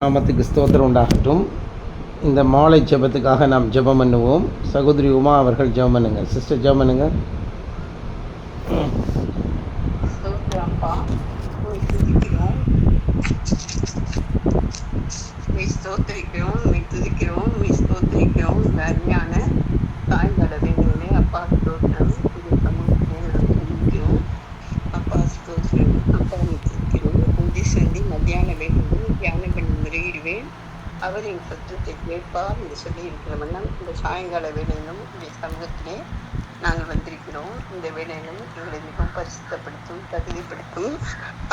நாமத்துக்கு ஸ்தோத்திரம் உண்டாகட்டும். இந்த மாலை ஜெபத்துக்காக நாம் ஜெபம் பண்ணுவோம். சகோதரி உமா அவர்கள் ஜெபம் பண்ணுங்க. சிஸ்டர் ஜெபம் பண்ணுங்க. அருமையான தாய்களவே அப்பா ஸ்தோத்திரம். இது சமூகத்தை நான் துதிக்கிறோம். அப்பா ஸ்தோத்திரம். அப்பா துதிக்கிறோம். பூஜை செஞ்சு மத்தியான வேலையில் தியானம் பண்ணி முறையிடுவேன். அவரின் சத்தத்தை கேட்பார் என்று சொல்லி இருக்கிற வண்ணம் இந்த சாயங்கால வேலையிலும் இந்த சமூகத்திலே நாங்கள் வந்திருக்கிறோம். இந்த வேலையிலும் எங்களை மிகவும் பரிசுத்தப்படுத்தும், தகுதிப்படுத்தும்.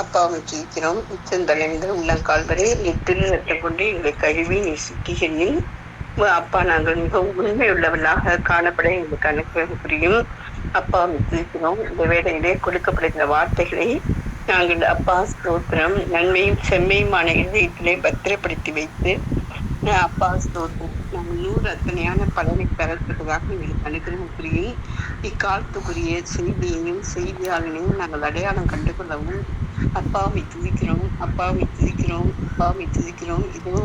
அப்பாவை ஜெயிக்கிறோம். உச்சந்தலைந்த உள்ளங்கால் வரை நெற்றில் ரத்தம் கொண்டு எங்களை கழுவி நீ சுத்திகரில் அப்பா நாங்கள் மிகவும் உண்மையுள்ளவர்களாக காணப்பட எங்களுக்கு அனுப்ப புரியும். அப்பாவை ஜெயிக்கிறோம். இந்த வேலையிலே கொடுக்கப்படுகிற வார்த்தைகளை நாங்கள் அப்பா ஸ்தோத்திரம் நன்மையும் செம்மையுமான இதயத்திலே பத்திரப்படுத்தி வைத்து அப்பா ஸ்தோத்திரம் நாங்கள் 100 அத்தனையான பலனை பெறத்தக்கதாக எங்களுக்கு அனுகிரகம் புரியும். இக்காலத்துக்குரிய செய்தியையும் செய்தியாளனையும் நாங்கள் அடையாளம் கண்டுகொள்ளவும் அப்பாவை துதிக்கிறோம். அப்பாவை துதிக்கிறோம். அப்பாவை துதிக்கிறோம். இதோ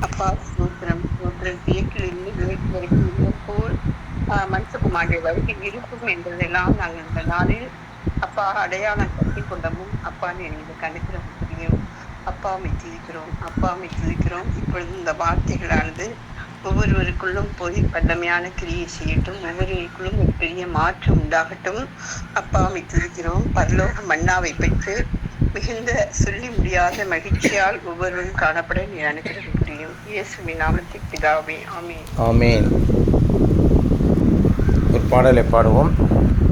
அப்பா ஸ்தோத்திரம் ஸ்தோத்திரம் கிழக்கிலிருந்து கிழக்கு வரைக்கும் இதோ போல் மனுஷகுமாரிய வரைக்கும் இருக்கும் என்பதெல்லாம் நாங்கள் இந்த நாளில் அப்பா அடையாளம் கட்டி கொண்டவும் அப்பான்னு எங்களுக்கு அனுகிரகம் புரியும். அப்பாவை துதிக்கிறோம். அப்பாவை துதிக்கிறோம். இப்பொழுது இந்த வார்த்தைகளானது ஒவ்வொருவருக்குள்ளும் போய் வல்லமையான கிரியை செய்யட்டும். ஒவ்வொருவருக்குள்ளும் ஒரு பெரிய மாற்றம் உண்டாகட்டும். அப்பாவை துதிக்கிறோம். பரலோக மன்னாவை பெற்று மிகுந்த சொல்லி முடியாத மகிழ்ச்சியால் ஒவ்வொருவரும் காணப்பட நீ அனுகிரகம் புரியும். இயேசுவின் நாமத்தில் பிதாவே ஆமென். ஆமென். ஒரு பாடலை பாடுவோம்.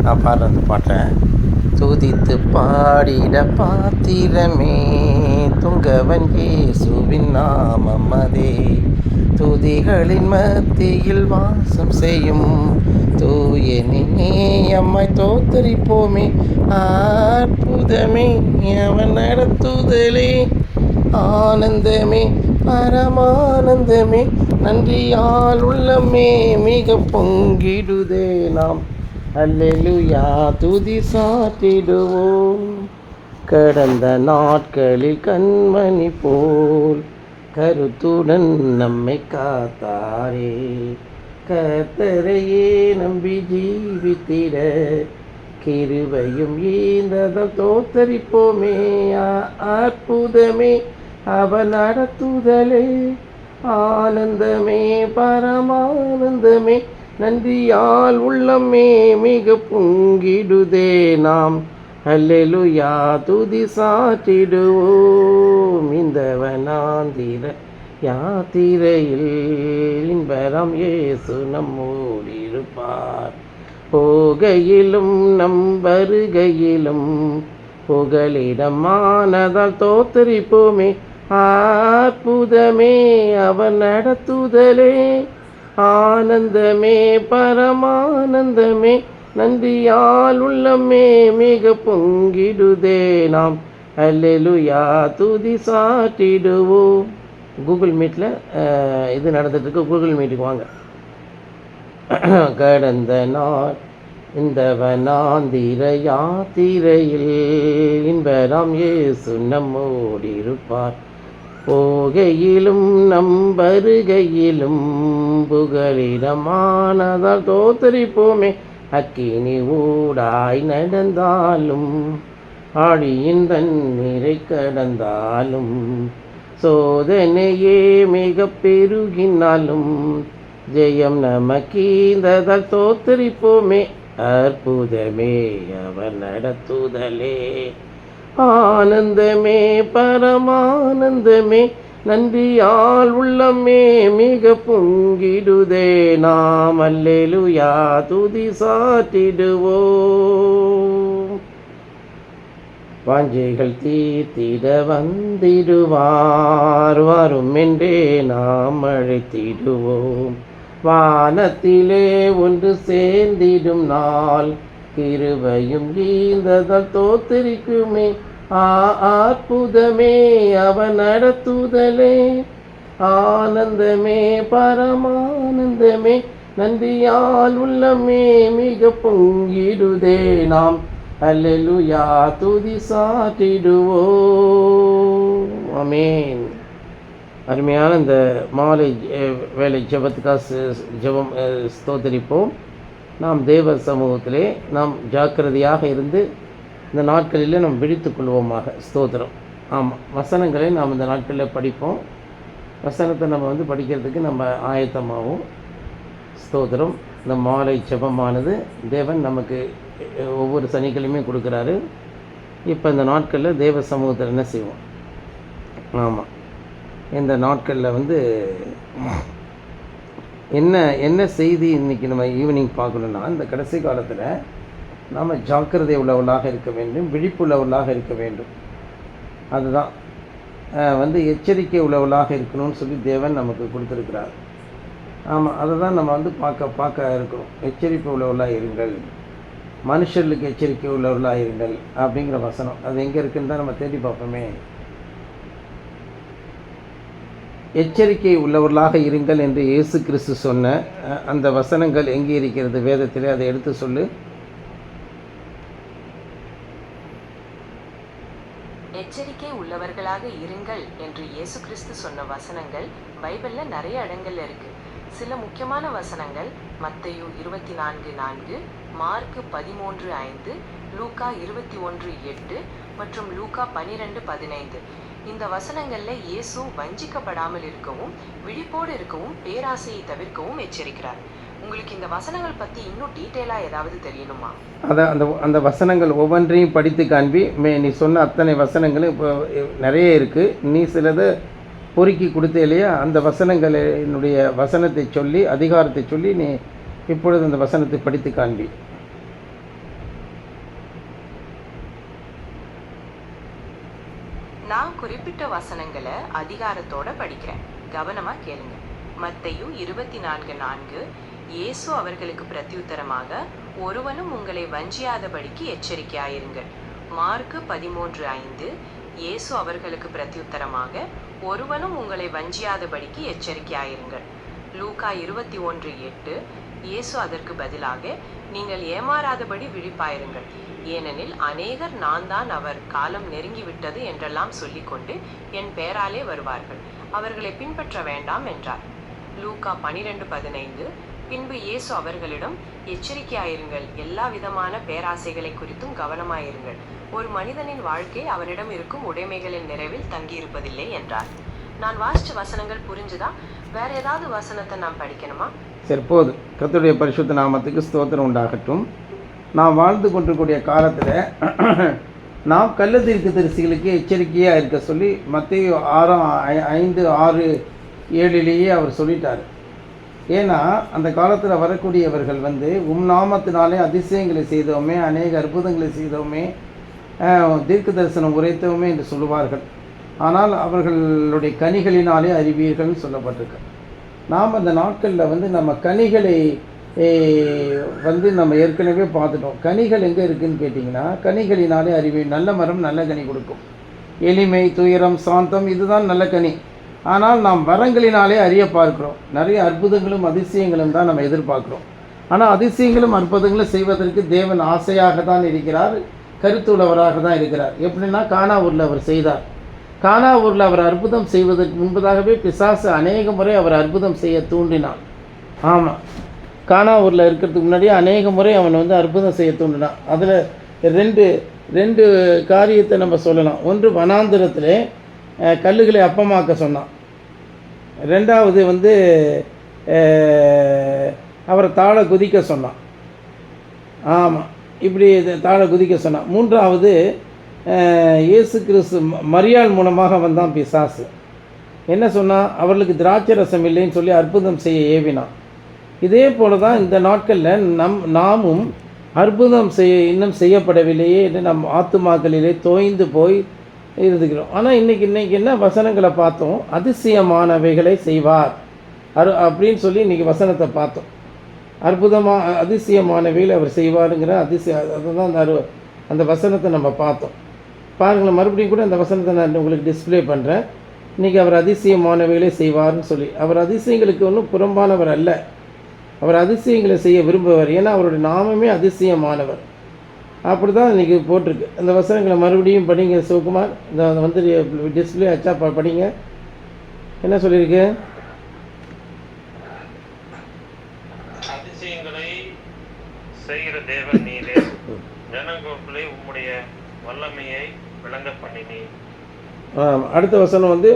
நான் பாடுற அந்த பாட்டை துதித்து பாடிட பாத்திரமே துங்கவன் இயேசுவின் நாமம் அதே துதிகளின் மத்தியில் வாசம் செய்யும் தூயனே அம்மாய் தோத்தரிப்போமே அற்புதமே அவன் நடத்துதலே ஆனந்தமே பரமானந்தமே நன்றியால் உள்ளமே மிக பொங்கிடுதே நாம் அல்லேலூயா துதி சாற்றிடுவோம். கடந்த நாட்களில் கண்மணி போல் கருத்துடன் நம்மை காத்தாரே கர்த்தரையே நம்பி ஜீவித்திட கிருபையும் ஈந்ததால் தோத்தரிப்போமே அற்புதமே அவன் நடத்துதலே ஆனந்தமே பரமானந்தமே நன்றியால் உள்ளமே மிக பொங்கிடுதே நாம் அல்லேலூயா துதி சாற்றிடுவோம். இந்த வனாந்திர யாத்திரையில் இன்பரம் இயேசு நம்மோடு இருப்பார். போகையிலும் நம் வருகையிலும் புகலிடமானதால் தோத்தரிப்போமே அற்புதமே அவன் நடத்துதலே ஆனந்தமே பரமானந்தமே நன்றியால் உள்ளமே மிக பொங்கிடுதே நாம் அல்லேலூயா துதி சாற்றிடுவோம். கூகுள் மீட்டில் இது நடந்துட்டுருக்கு. கூகுள் மீட்டுக்கு வாங்க. கடந்த நாள் இந்த வனாந்திர யாத்திரையில் இன்பராம் இயேசு நம்மோடு இருப்பார். போகையிலும் நம் வருகையிலும் புகலிடமானதால் தோத்தரிப்போமே அக்கினி ஊடாய் நடந்தாலும் ஆழியின் தண்ணீரை கடந்தாலும் சோதனையே மிக பெருகினாலும் ஜெயம் நமக்கீந்ததால் தோத்தரிப்போமே அற்புதமே அவர் நடத்துதலே ஆனந்தமே பரமானந்தமே நன்றியால் உள்ளமே மிக பொங்கிடுதே நாம் அல்லேலூயா துதி சாற்றிடுவோம். வாஞ்சைகள் தீர்த்திட வந்திடுவார் வரும் என்றே நாம் அழைத்திடுவோம். வானத்திலே ஒன்று சேர்ந்திடும் நாள் கிருபையும் ஈந்ததால் தோத்தரிக்குமே அற்புதமே அவன் நடத்துதலே ஆனந்தமே பரமானந்தமே நன்றியால் உள்ளமே மிக பொங்கிடுதே நாம் அல்லேலூயா துதி சாற்றிடுவோம். ஆமென். அருமையான இந்த மாலை வேலை ஜெபத்துக்காக ஜெபம் ஸ்தோத்தரிப்போம். நாம் தேவ சமூகத்திலே நாம் ஜாக்கிரதையாக இருந்து இந்த நாட்களில் நாம் விழித்து கொள்வோமாக. ஸ்தோத்திரம். ஆமாம், வசனங்களை நாம் இந்த நாட்களில் படிப்போம். வசனத்தை நம்ம படிக்கிறதுக்கு நம்ம ஆயத்தமாகவும். ஸ்தோத்திரம். இந்த மாலை ஜெபமானது தேவன் நமக்கு ஒவ்வொரு சனிக்கிழமையும் கொடுக்குறாரு. இப்போ இந்த நாட்களில் தேவ சமூகத்தில் என்ன செய்வோம்? ஆமாம், இந்த நாட்களில் என்ன செய்தி இன்றைக்கி நம்ம ஈவினிங் பார்க்கணுன்னா, இந்த கடைசி காலத்தில் நாம் ஜாக்கிரதை உள்ளவர்களாக இருக்க வேண்டும், விழிப்புள்ளவர்களாக இருக்க வேண்டும். அதுதான் எச்சரிக்கை உள்ளவர்களாக இருக்கணும்னு சொல்லி தேவன் நமக்கு கொடுத்துருக்கிறார். ஆமாம், அதை தான் நம்ம பார்க்க இருக்கணும். எச்சரிக்கை உள்ளவர்களாக இருங்கள், மனுஷர்களுக்கு எச்சரிக்கை உள்ளவர்களாக இருங்கள் அப்படிங்கிற வசனம் அது எங்கே இருக்குன்னு தான் நம்ம தேடி பார்ப்போமே. எச்சரிக்கை உள்ளவர்களாக இருங்கள் என்று இயேசு கிறிஸ்து சொன்ன அந்த வசனங்கள் எங்கே இருக்கிறது வேதத்திலே? அதை எடுத்து சொல்லு. எச்சரிக்கை உள்ளவர்களாக இருங்கள் என்று இயேசு கிறிஸ்து சொன்ன வசனங்கள் பைபிள்ல நிறைய இடங்கள்ல இருக்கு. சில முக்கியமான வசனங்கள் மத்தேயு 24:4, மார்க்கு 13:5, லூக்கா 21:8 மற்றும் லூக்கா 12:15. இந்த வசனங்கள்ல இயேசு வஞ்சிக்கப்படாமல் இருக்கவும், விழிப்போடு இருக்கவும், பேராசையை தவிர்க்கவும் எச்சரிக்கிறார். உங்களுக்கு இந்த வசனங்கள் பற்றி இன்னும் டீட்டெயிலாக ஏதாவது தெரியணுமா? அந்த வசனங்கள் ஒவ்வொன்றையும் படித்து காண்பி. நீ சொன்ன அத்தனை வசனங்களும் இப்போ நிறைய இருக்குது. நீ சிலதை பொறுக்கி கொடுத்த இல்லையா? அந்த வசனங்களினுடைய வசனத்தை சொல்லி, அதிகாரத்தை சொல்லி நீ இப்பொழுது அந்த வசனத்தை படித்து காண்பி. நான் குறிப்பிட்ட வசனங்களை அதிகாரத்தோட படிக்கிறேன், கவனமா கேளுங்க. மத்தேயு 24:4, இயேசு அவர்களுக்கு பிரத்யுத்தரமாக, ஒருவனும் உங்களை வஞ்சியாதபடிக்கு எச்சரிக்கையாயிருங்கள். மார்க்கு 13:5, இயேசு அவர்களுக்கு பிரத்யுத்தரமாக, ஒருவனும் உங்களை வஞ்சியாதபடிக்கு எச்சரிக்கையாயிருங்கள். லூக்கா 21:8, இயேசு அதற்கு பதிலாக, நீங்கள் ஏமாறாதபடி விழிப்பாயிருங்கள், ஏனெனில் அநேகர் நான் தான், அவர் காலம் நெருங்கிவிட்டது என்றெல்லாம் சொல்லிக்கொண்டு என் பெயராலே வருவார்கள், அவர்களை பின்பற்ற வேண்டாம் என்றார். லூக்கா 12:15, பின்பு இயேசு அவர்களிடம், எச்சரிக்கையாயிருங்கள், எல்லா விதமான பேராசைகளை குறித்தும் கவனமாயிருங்கள், ஒரு மனிதனின் வாழ்க்கை அவனிடம் இருக்கும் உடைமைகளின் நிறைவில் தங்கியிருப்பதில்லை என்றார். நான் வாசிச்ச வசனங்கள் புரிஞ்சுதா? வேற ஏதாவது வசனத்தை நான் படிக்கணுமா? சரி, போதும். கர்த்தருடைய பரிசுத்த நாமத்துக்கு ஸ்தோத்திரம் உண்டாகட்டும். நாம் வாழ்ந்து கொண்டிருக்கூடிய காலத்தில் நாம் கள்ள தீர்க்கதரிசிகளுக்கு எச்சரிக்கையாக இருக்க சொல்லி மத்தேயு 5:6-7 அவர் சொல்லிட்டார். ஏன்னா அந்த காலத்தில் வரக்கூடியவர்கள் உம் நாமத்தினாலே அதிசயங்களை செய்தோமே, அநேக அற்புதங்களை செய்தோமே, தீர்க்க தரிசனம் உரைத்தோமே என்று சொல்லுவார்கள். ஆனால் அவர்களுடைய கனிகளினாலே அறிவீர்கள்னு சொல்லப்பட்டிருக்கு. நாம் அந்த நாட்களில் நம்ம கனிகளை நம்ம ஏற்கனவே பார்த்துட்டோம். கனிகள் எங்கே இருக்குதுன்னு கேட்டிங்கன்னா, கனிகளினாலே அறிவே. நல்ல மரம் நல்ல கனி கொடுக்கும். எளிமை, துயரம், சாந்தம், இதுதான் நல்ல கனி. ஆனால் நாம் வரங்களினாலே அறிய பார்க்கிறோம். நிறைய அற்புதங்களும் அதிசயங்களும் தான் நம்ம எதிர்பார்க்குறோம். ஆனால் அதிசயங்களும் அற்புதங்களும் செய்வதற்கு தேவன் ஆசையாக தான் இருக்கிறார், கருத்துள்ளவராக தான் இருக்கிறார். எப்படின்னா, கானாவூரில் அவர் செய்தார். கானாவூரில் அவர் அற்புதம் செய்வதற்கு முன்பதாகவே பிசாசு அநேக முறை அவர் அற்புதம் செய்ய தூண்டினான். ஆமாம், கானாவூரில் இருக்கிறதுக்கு முன்னாடியே அநேக முறை அவன் அற்புதம் செய்ய தூண்டினான். அதில் ரெண்டு காரியத்தை நம்ம சொல்லலாம். ஒன்று, வனாந்திரத்திலே கல்லுகளை அப்பமாக்க சொன்னான். ரெண்டாவது அவரை தாழ குதிக்க சொன்னான். ஆமாம், இப்படி தாழ குதிக்க சொன்னான். மூன்றாவது, இயேசு கிறிஸ்து மரியாள் மூலமாக வந்தான் பிசாசு. என்ன சொன்னால், அவர்களுக்கு திராட்சை ரசம் இல்லைன்னு சொல்லி அற்புதம் செய்ய ஏவினான். இதே போல தான் இந்த நாட்களில் நாமும் அற்புதம் இன்னும் செய்யப்படவில்லையே என்று நம் ஆத்துமாக்களிலே தோய்ந்து போய் இருந்துக்கிறோம். ஆனால் இன்றைக்கி என்ன வசனங்களை பார்த்தோம்? அதிசயமானவைகளை செய்வார் அப்படின்னு சொல்லி இன்றைக்கி வசனத்தை பார்த்தோம். அதிசயமானவைகளை அவர் செய்வாருங்கிற அதுதான் அந்த வசனத்தை நம்ம பார்த்தோம். பாருங்களேன், மறுபடியும் கூட அந்த வசனத்தை நான் உங்களுக்கு டிஸ்பிளே பண்ணுறேன். இன்றைக்கி அவர் அதிசயமானவைகளை செய்வார்னு சொல்லி, அவர் அதிசயங்களுக்கு ஒன்றும் புறம்பானவர் அல்ல. அவர் அதிசயங்களை செய்ய விரும்புவார். ஏன்னா அவருடைய நாமமே அதிசயமானவர். அப்படி தான் இன்றைக்கி போட்டிருக்கு. அந்த வசனங்களை மறுபடியும் படிங்க சிவகுமார். இந்த டிஸ்பிளே ஆச்சா படிங்க. என்ன சொல்லியிருக்கு? அதிசயங்களை செய்கிற தேவன் நீரே, ஜனங்களுக்குள்ளே உம்முடைய வல்லமையை விளங்க பண்ணினீர். அடுத்த வசனம் வந்து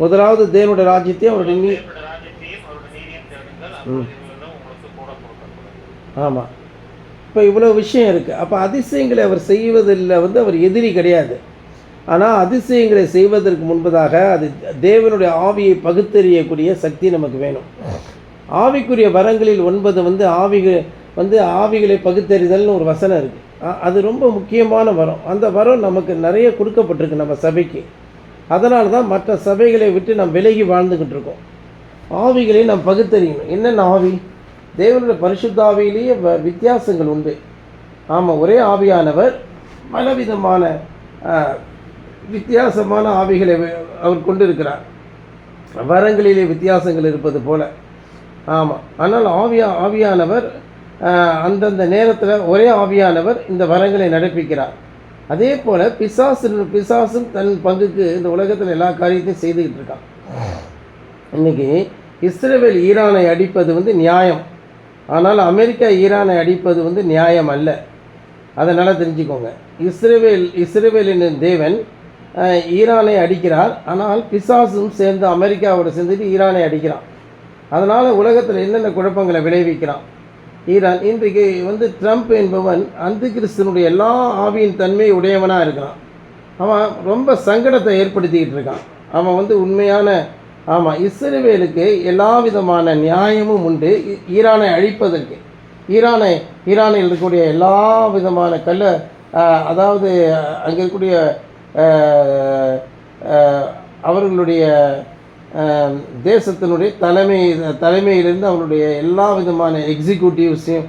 முதலாவது தேவனுடைய ராஜ்யத்தையும் அவருடைய தேவனுடைய ராஜ்யத்தையும் அவருடைய நீதியும் தேடுங்கள், அப்பொழுது இவைகளெல்லாம் உங்களுக்கு கூட கொடுக்கப்படும். ஆமாம். இப்போ இவ்வளோ விஷயம் இருக்குது. அப்போ அதிசயங்களை அவர் செய்வதில் வந்து அவர் எதிரி கிடையாது. ஆனால் அதிசயங்களை செய்வதற்கு முன்பதாக அது தேவனுடைய ஆவியை பகுத்தறியக்கூடிய சக்தி நமக்கு வேணும். ஆவிக்குரிய வரங்களில் 9 வந்து ஆவிகளை பகுத்தறிதல்னு ஒரு வசனம் இருக்குது. அது ரொம்ப முக்கியமான வரம். அந்த வரம் நமக்கு நிறைய கொடுக்கப்பட்டிருக்கு நம்ம சபைக்கு. அதனால தான் மற்ற சபைகளை விட்டு நாம் விலகி வாழ்ந்துக்கிட்டு இருக்கோம். ஆவிகளை நாம் பகுத்தறியணும். என்னென்ன ஆவி? தேவனுடைய பரிசுத்த ஆவியிலேயே வித்தியாசங்கள் உண்டு. ஆமாம், ஒரே ஆவியானவர் பலவிதமான வித்தியாசமான ஆவிகளை அவர் கொண்டிருக்கிறார். வரங்களிலே வித்தியாசங்கள் இருப்பது போல. ஆமாம், ஆனால் ஆவியானவர் அந்தந்த நேரத்தில் ஒரே ஆவியானவர் இந்த வரங்களை நடப்பிக்கிறார். அதே போல் பிசாசும் தன் பங்குக்கு இந்த உலகத்தில் எல்லா காரியத்தையும் செய்துக்கிட்டு இருக்கான். இன்றைக்கி இஸ்ரேல் ஈரானை அடிப்பது வந்து நியாயம். ஆனால் அமெரிக்கா ஈரானை அடிப்பது வந்து நியாயம் அல்ல. அதனால் தெரிஞ்சுக்கோங்க. இஸ்ரேலின் தேவன் ஈரானை அடிக்கிறார். ஆனால் பிசாசும் சேர்ந்து அமெரிக்காவோட சேர்ந்துட்டு ஈரானை அடிக்கிறான். அதனால் உலகத்தில் என்னென்ன குழப்பங்களை விளைவிக்கிறான் ஈரான். இன்றைக்கு வந்து ட்ரம்ப் என்பவன் அந்த கிறிஸ்தனுடைய எல்லா ஆவியின் தன்மை உடையவனாக இருக்கிறான். அவன் ரொம்ப சங்கடத்தை ஏற்படுத்திக்கிட்டு இருக்கான். அவன் வந்து உண்மையான இஸ்ரேலுக்கு எல்லா விதமான நியாயமும் உண்டு ஈரானை அழிப்பதற்கு. ஈரானில் இருக்கக்கூடிய எல்லா விதமான அதாவது அங்கே இருக்கக்கூடிய அவர்களுடைய தேசத்தினுடைய தலைமையிலிருந்து அவருடைய எல்லா விதமான எக்ஸிக்யூட்டிவ்ஸையும்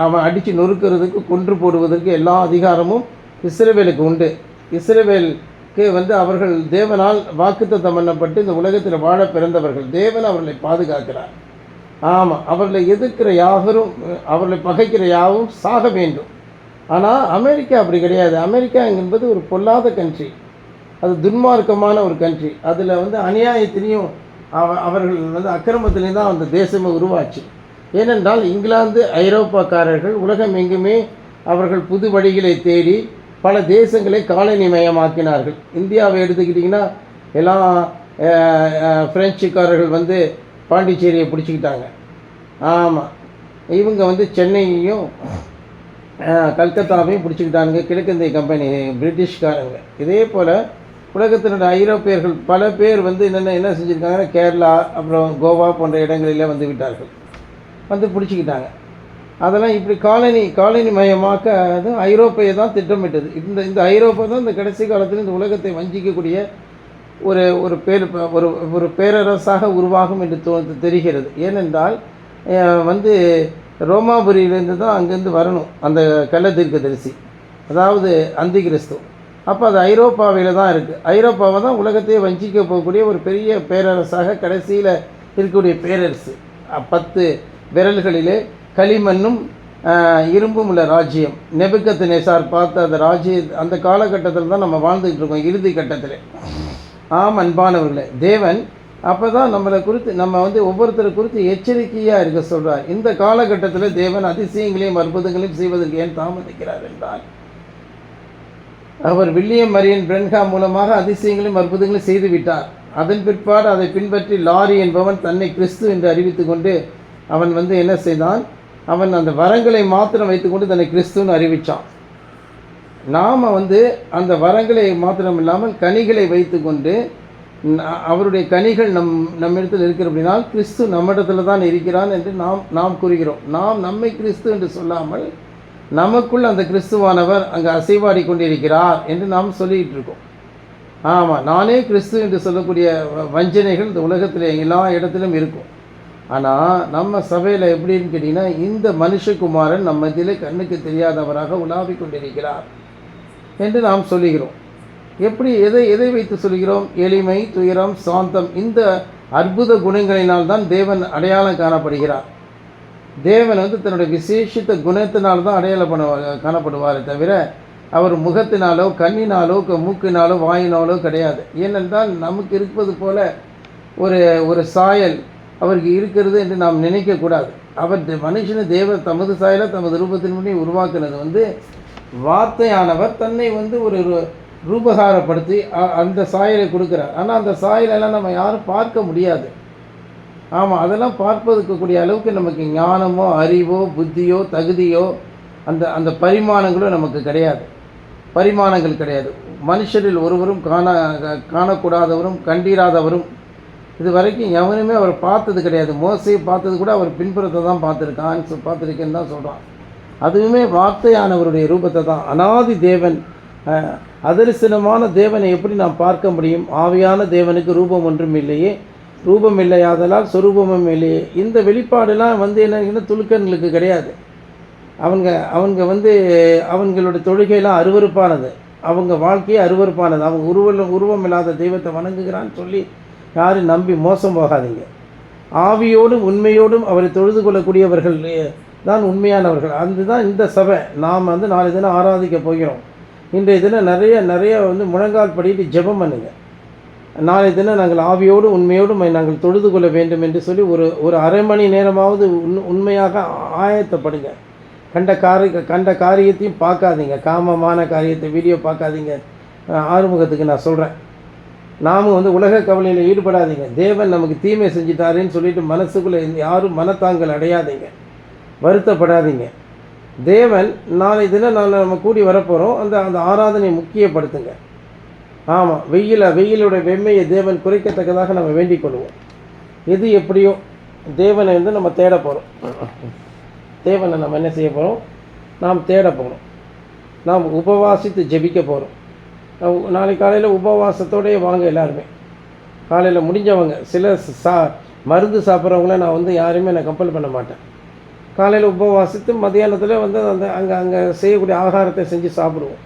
அவன் அடித்து நொறுக்கிறதுக்கு, கொன்று போடுவதற்கு எல்லா அதிகாரமும் இஸ்ரவேலுக்கு உண்டு. இஸ்ரவேலுக்கு வந்து அவர்கள் தேவனால் வாக்குத்தத்தம் பண்ணப்பட்டு இந்த உலகத்தில் வாழ பிறந்தவர்கள். தேவன் அவர்களை பாதுகாக்கிறார். ஆமாம், அவர்களை எதிர்க்கிற யாவரும், அவர்களை பகைக்கிற யாவும் சாக வேண்டும். ஆனால் அமெரிக்கா அப்படி கிடையாது. அமெரிக்கா என்பது ஒரு பொல்லாத கண்ட்ரி. அது துன்மார்க்கமான ஒரு கண்ட்ரி. அதில் வந்து அநியாயத்திலையும் அவர்கள் வந்து அக்கிரமத்திலையும் தான் அந்த தேசமே உருவாச்சு. ஏனென்றால் இங்கிலாந்து ஐரோப்பாக்காரர்கள் உலகம் எங்குமே அவர்கள் புது வழிகளை தேடி பல தேசங்களை காலனிமயமாக்கினார்கள். இந்தியாவை எடுத்துக்கிட்டிங்கன்னா எல்லாம் பிரெஞ்சுக்காரர்கள் வந்து பாண்டிச்சேரியை பிடிச்சிக்கிட்டாங்க. ஆமாம், இவங்க வந்து சென்னையையும் கல்கத்தாவையும் பிடிச்சிக்கிட்டாங்க. கிழக்கிந்திய கம்பெனி பிரிட்டிஷ்காரங்க. இதே போல் உலகத்தினுடைய ஐரோப்பியர்கள் பல பேர் வந்து என்ன செஞ்சுருக்காங்கன்னா கேரளா அப்புறம் கோவா போன்ற இடங்களில் வந்து விட்டார்கள், வந்து பிடிச்சிக்கிட்டாங்க. அதெல்லாம் இப்படி காலனி மயமாக்க அது ஐரோப்பியை தான் திட்டமிட்டது. இந்த ஐரோப்பா தான் இந்த கடைசி காலத்தில் இந்த உலகத்தை வஞ்சிக்கக்கூடிய ஒரு பேரரசாக உருவாகும் என்று தெரிகிறது. ஏனென்றால் வந்து ரோமாபுரியிலேருந்து தான் அங்கேருந்து வரணும் அந்த கள்ள தீர்க்கதரிசி, அதாவது அந்தி கிறிஸ்து. அப்போ அது ஐரோப்பாவில் தான் இருக்குது. ஐரோப்பாவை தான் உலகத்தையே வஞ்சிக்க போகக்கூடிய ஒரு பெரிய பேரரசாக கடைசியில் இருக்கக்கூடிய பேரரசு. 10 விரல்களிலே களிமண்ணும் இரும்பும் உள்ள ராஜ்யம். நேபுக்கத்நேச்சார் பார்த்த அந்த அந்த காலகட்டத்தில் தான் நம்ம வாழ்ந்துக்கிட்டு இருக்கோம், இறுதி கட்டத்தில். அன்பானவர்களே, தேவன் அப்போ தான் நம்மளை குறித்து நம்ம வந்து ஒவ்வொருத்தரை குறித்து எச்சரிக்கையாக இருக்க சொல்கிறார். இந்த காலகட்டத்தில் தேவன் அதிசயங்களையும் அற்புதங்களையும் செய்வதற்கு ஏன் தாமதிக்கிறார் என்றால், அவர் வில்லியம் மரியன் பிரென்ஹாம் மூலமாக அதிசயங்களையும் அற்புதங்களையும் செய்து விட்டார். அதன் பிற்பாடு அதை பின்பற்றி லாரி என்பவன் தன்னை கிறிஸ்து என்று அறிவித்து கொண்டு அவன் வந்து என்ன செய்தான், அவன் அந்த வரங்களை மாத்திரம் வைத்துக்கொண்டு தன்னை கிறிஸ்துன்னு அறிவித்தான். நாம் வந்து அந்த வரங்களை மாத்திரம் இல்லாமல் கனிகளை வைத்து கொண்டு அவருடைய கனிகள் நம்மிடத்தில் இருக்கிற அப்படின்னா கிறிஸ்து நம்மிடத்தில் தான் இருக்கிறான் என்று நாம் கூறுகிறோம். நம்மை கிறிஸ்து என்று சொல்லாமல் நமக்குள் அந்த கிறிஸ்துவானவர் அங்கே அசைவாடி கொண்டிருக்கிறார் என்று நாம் சொல்லிகிட்டு இருக்கோம். ஆமாம், நானே கிறிஸ்து என்று சொல்லக்கூடிய வஞ்சனைகள் இந்த உலகத்தில் எல்லா இடத்திலும் இருக்கும். ஆனால் நம்ம சபையில் எப்படின்னு கேட்டிங்கன்னா, இந்த மனுஷகுமாரன் நம்ம மத்தியிலே கண்ணுக்கு தெரியாதவராக உலாவிக் கொண்டிருக்கிறார் என்று நாம் சொல்லுகிறோம். எப்படி எதை வைத்து சொல்கிறோம்? எளிமை, துயரம், சாந்தம், இந்த அற்புத குணங்களினால் தான் தேவன் அடையாளம் காணப்படுகிறார். தேவன் வந்து தன்னுடைய விசேஷித்த குணத்தினால்தான் அடையாளம் காணப்படுவாரே தவிர அவர் முகத்தினாலோ கண்ணினாலோ மூக்கினாலோ வாயினாலோ கிடையாது. ஏனென்றால் நமக்கு இருப்பது போல ஒரு ஒரு சாயல் அவருக்கு இருக்கிறது என்று நாம் நினைக்கக்கூடாது. அவர் மனுஷனை தமது சாயலை தமது ரூபத்தின்படி உருவாக்குனது வந்து வார்த்தையானவர் தன்னை வந்து ஒரு ரூபகாரப்படுத்தி அந்த சாயலை கொடுக்குறார். ஆனால் அந்த சாயலெல்லாம் நம்ம யாரும் பார்க்க முடியாது. ஆமாம், அதெல்லாம் பார்ப்பதற்கக்கூடிய அளவுக்கு நமக்கு ஞானமோ அறிவோ புத்தியோ தகுதியோ அந்த அந்த பரிமாணங்களோ நமக்கு கிடையாது. பரிமாணங்கள் கிடையாது. மனுஷரில் ஒருவரும் காணக்கூடாதவரும் கண்டிராதவரும் இது வரைக்கும் எவனுமே அவர் பார்த்தது கிடையாது. மோசையை பார்த்தது கூட அவர் பின்புறத்தை தான் பார்த்துருக்கேன்னு தான் சொல்கிறான். அதுவுமே வார்த்தையானவருடைய ரூபத்தை தான். அனாதி தேவன், அதரிசனமான தேவனை எப்படி நாம் பார்க்க முடியும்? ஆவியான தேவனுக்கு ரூபம் ஒன்றும் இல்லையே, ரூபம் இல்லையாதலால் சொரூபமும் இல்லையே. இந்த வெளிப்பாடெல்லாம் வந்து என்ன துலுக்கங்களுக்கு கிடையாது. அவங்க வந்து அவங்களோட தொழுகையெல்லாம் அருவருப்பானது, அவங்க வாழ்க்கையே அருவருப்பானது. அவங்க உருவம் இல்லாத தெய்வத்தை வணங்குகிறான்னு சொல்லி யாரும் நம்பி மோசம் போகாதீங்க. ஆவியோடும் உண்மையோடும் அவரை தொழுது கொள்ளக்கூடியவர்கள் தான் உண்மையானவர்கள். அதுதான் இந்த சபை. நாம் வந்து நாளை தினம் ஆராதிக்க போகிறோம். இன்றைய தினம் நிறைய வந்து முழங்கால் படிட்டு ஜெபம் பண்ணுங்க. நாளை தினம் நாங்கள் ஆவியோடும் உண்மையோடும் நாங்கள் தொழுது கொள்ள வேண்டும் என்று சொல்லி ஒரு அரை மணி நேரமாவது உண்மையாக ஆயத்தப்படுங்க. கண்ட காரியத்தையும் பார்க்காதீங்க. காமமான காரியத்தை வீடியோ பார்க்காதீங்க. ஆறுமுகத்துக்கு நான் சொல்கிறேன், நாம் வந்து உலக கவலையில் ஈடுபடாதீங்க. தேவன் நமக்கு தீமை செஞ்சிட்டாருன்னு சொல்லிட்டு மனசுக்குள்ளே யாரும் மனத்தாங்கள் அடையாதீங்க, வருத்தப்படாதீங்க. தேவன் நாளை தினம் நம்ம கூடி வரப்போகிறோம். அந்த ஆராதனை முக்கியப்படுத்துங்க. ஆமாம், வெயிலுடைய வெம்மையை தேவன் குறைக்கத்தக்கதாக நம்ம வேண்டிக் கொள்வோம். எது எப்படியோ தேவனை வந்து நம்ம தேட போகிறோம். தேவனை நம்ம என்ன செய்ய போகிறோம்? நாம் தேட போகிறோம். நாம் உபவாசித்து ஜெபிக்க போகிறோம். நாளைக்கு காலையில் உபவாசத்தோடையே வாங்க எல்லாருமே. காலையில் முடிஞ்சவங்க, சில மருந்து சாப்பிட்றவங்கள நான் வந்து யாரையுமே நான் கம்பல் பண்ண மாட்டேன். காலையில் உபவாசித்து மத்தியானத்தில் வந்து அங்கே செய்யக்கூடிய ஆகாரத்தை செஞ்சு சாப்பிடுவோம்.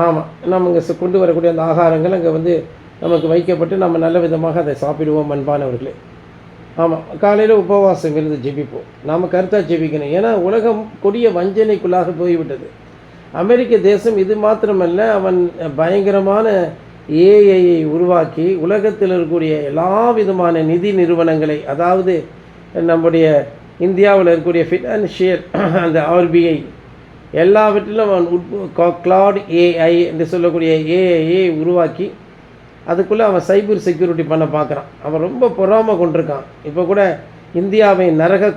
ஆமாம், நம்ம இங்கே கொண்டு வரக்கூடிய அந்த ஆகாரங்கள் அங்கே வந்து நமக்கு வைக்கப்பட்டு நம்ம நல்ல விதமாக அதை சாப்பிடுவோம் அன்பானவர்களே. ஆமாம், காலையில் உபவாசம் இருந்து ஜெபிப்போம். நாம் கருத்தாக ஜெபிக்கணும். ஏன்னா உலகம் கொடிய வஞ்சனைக்குள்ளாக போய்விட்டது. அமெரிக்க தேசம் இது மாத்திரமல்ல, அவன் பயங்கரமான ஏஐயை உருவாக்கி உலகத்தில் இருக்கக்கூடிய எல்லா விதமான நிதி நிறுவனங்களை, அதாவது நம்முடைய இந்தியாவில் இருக்கக்கூடிய ஃபினான்ஷியல் அந்த ஆர்பிஐ எல்லாவற்றிலும் அவன் கிளாட் ஏஐ என்று சொல்லக்கூடிய ஏஐயை உருவாக்கி அதுக்குள்ளே அவன் சைபர் செக்யூரிட்டி பண்ண பார்க்குறான். அவன் ரொம்ப பொறாமை கொண்டிருக்கான். இப்போ கூட இந்தியாவை நரக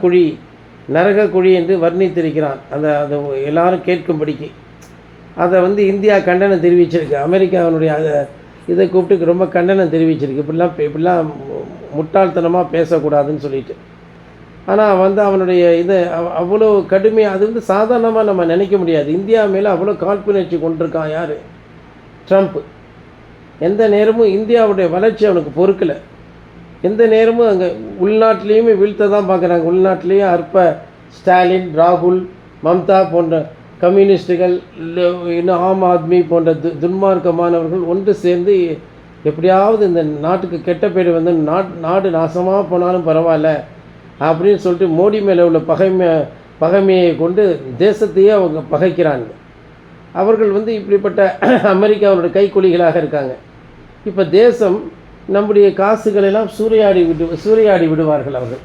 குழி என்று வர்ணித்திருக்கிறான். அது எல்லாரும் கேட்கும்படிக்கு அதை வந்து இந்தியா கண்டனம் தெரிவிச்சிருக்கு. அமெரிக்காவினுடைய இதை கூப்பிட்டு ரொம்ப கண்டனம் தெரிவிச்சிருக்கு. இப்படிலாம் முட்டாள்தனமாக பேசக்கூடாதுன்னு சொல்லிட்டு. ஆனால் வந்து அவனுடைய இதை அவ்வளோ கடுமையாக, அது வந்து சாதாரணமாக நம்ம நினைக்க முடியாது. இந்தியா மேலே அவ்வளோ காழ்ப்புணர்ச்சி கொண்டிருக்கான் யார்? ட்ரம்ப். எந்த நேரமும் இந்தியாவுடைய வளர்ச்சி அவனுக்கு பொறுக்கலை. எந்த நேரமும் அங்கே உள்நாட்டிலையுமே வீழ்த்த தான் பார்க்குறாங்க. உள்நாட்டிலையும் ஸ்டாலின், ராகுல், மம்தா போன்ற கம்யூனிஸ்டுகள், இன்னும் ஆம் ஆத்மி போன்ற துன்மார்க்கமானவர்கள் ஒன்று சேர்ந்து எப்படியாவது இந்த நாட்டுக்கு கெட்ட பேர் வந்து நாடு நாசமாக போனாலும் பரவாயில்ல அப்படின்னு சொல்லிட்டு மோடி மேலே உள்ள பகைமையை கொண்டு தேசத்தையே அவங்க பகைக்கிறாங்க. அவர்கள் வந்து இப்படிப்பட்ட அமெரிக்காவோட கைக்கூலிகளாக இருக்காங்க. இப்போ தேசம் நம்முடைய காசுகளெல்லாம் சூறையாடி விடுவார்கள் அவர்கள்.